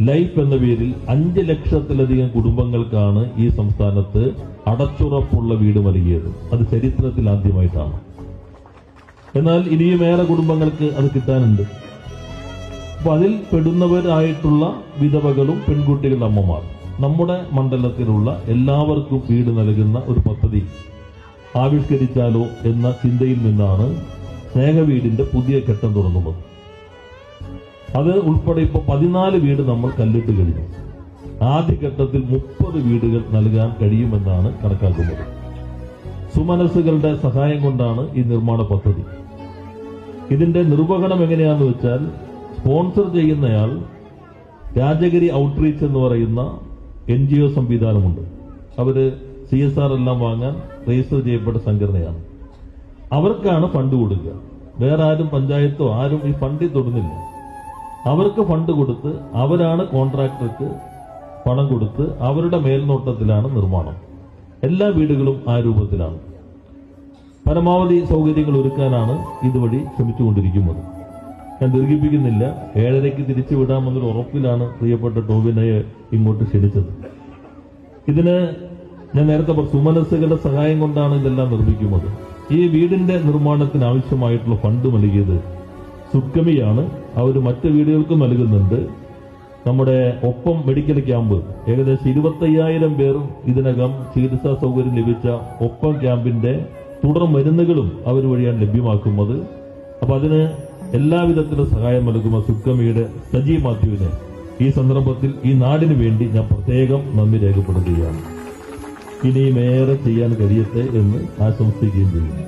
Life എന്ന പേരിൽ 5 ലക്ഷത്തിലധികം കുടുംബങ്ങൾക്കാണ് ഈ സംസ്ഥാനത്ത് അടച്ചുറപ്പുള്ള വീട് നൽകിയത്. അത് ചരിത്രത്തിൽ ആദ്യമായിട്ടാണ്. എന്നാൽ ഇനിയും ഏറെ കുടുംബങ്ങൾക്ക് അത് കിട്ടാനുണ്ട്. അപ്പൊ അതിൽ പെടുന്നവരായിട്ടുള്ള വിധവകളും പെൺകുട്ടികളുടെ അമ്മമാർ നമ്മുടെ മണ്ഡലത്തിലുള്ള എല്ലാവർക്കും വീട് നൽകുന്ന ഒരു പദ്ധതി ആവിഷ്കരിച്ചാലോ എന്ന ചിന്തയിൽ നിന്നാണ് സ്നേഹവീടിന്റെ പുതിയ ഘട്ടം തുടങ്ങുന്നത്. അത് ഉൾപ്പെടെ ഇപ്പോൾ 14 വീട് നമ്മൾ കല്ലിട്ട് കഴിഞ്ഞു. ആദ്യഘട്ടത്തിൽ 30 വീടുകൾ നൽകാൻ കഴിയുമെന്നാണ് കണക്കാക്കുന്നത്. സുമനസ്സുകളുടെ സഹായം കൊണ്ടാണ് ഈ നിർമ്മാണ പദ്ധതി. ഇതിന്റെ നിർവഹണം എങ്ങനെയാണെന്ന് വെച്ചാൽ, സ്പോൺസർ ചെയ്യുന്നയാൾ രാജഗിരി ഔട്ട്റീച്ച് എന്ന് പറയുന്ന NGO സംവിധാനമുണ്ട്. അവര് CSR എല്ലാം വാങ്ങാൻ രജിസ്റ്റർ ചെയ്യപ്പെട്ട സംഘടനയാണ്. അവർക്കാണ് ഫണ്ട് കൊടുക്കുക. വേറെ ആരും, പഞ്ചായത്തോ ആരും ഈ ഫണ്ടിൽ തൊടുന്നില്ല. അവർക്ക് ഫണ്ട് കൊടുത്ത് അവരാണ് കോൺട്രാക്ടർക്ക് പണം കൊടുത്ത് അവരുടെ മേൽനോട്ടത്തിലാണ് നിർമ്മാണം. എല്ലാ വീടുകളും ആ രൂപത്തിലാണ്. പരമാവധി സൗകര്യങ്ങൾ ഒരുക്കാനാണ് ഇതുവഴി ശ്രമിച്ചുകൊണ്ടിരിക്കുന്നത്. ഞാൻ ദീർഘിപ്പിക്കുന്നില്ല. 7:30 തിരിച്ചു വിടാമെന്നൊരു ഉറപ്പിലാണ് പ്രിയപ്പെട്ട ടോവിനയെ ഇങ്ങോട്ട് ക്ഷണിച്ചത്. ഇതിന് ഞാൻ നേരത്തെ സുമനസ്സുകളുടെ സഹായം കൊണ്ടാണ് ഇതെല്ലാം നിർമ്മിക്കുന്നത്. ഈ വീടിന്റെ നിർമ്മാണത്തിന് ആവശ്യമായിട്ടുള്ള ഫണ്ട് നൽകിയത് സുക്കമിയാണ്. അവർ മറ്റ് വീടുകൾക്കും നൽകുന്നുണ്ട്. നമ്മുടെ ഒപ്പം മെഡിക്കൽ ക്യാമ്പ് ഏകദേശം 25,000 പേർ ഇതിനകം ചികിത്സാ സൗകര്യം ലഭിച്ച ഒപ്പം ക്യാമ്പിന്റെ തുടർ മരുന്നുകളും അവർ വഴിയാണ് ലഭ്യമാക്കുന്നത്. അപ്പൊ അതിന് എല്ലാവിധത്തിലും സഹായം നൽകുന്ന സുക്കമിയുടെ സജി മാത്യുവിനെ ഈ സന്ദർഭത്തിൽ ഈ നാടിനു വേണ്ടി ഞാൻ പ്രത്യേകം നന്ദി രേഖപ്പെടുത്തുകയാണ്. ഇനിയും ഏറെ ചെയ്യാൻ കഴിയട്ടെ എന്ന് ആശംസിക്കുകയും ചെയ്യുന്നു.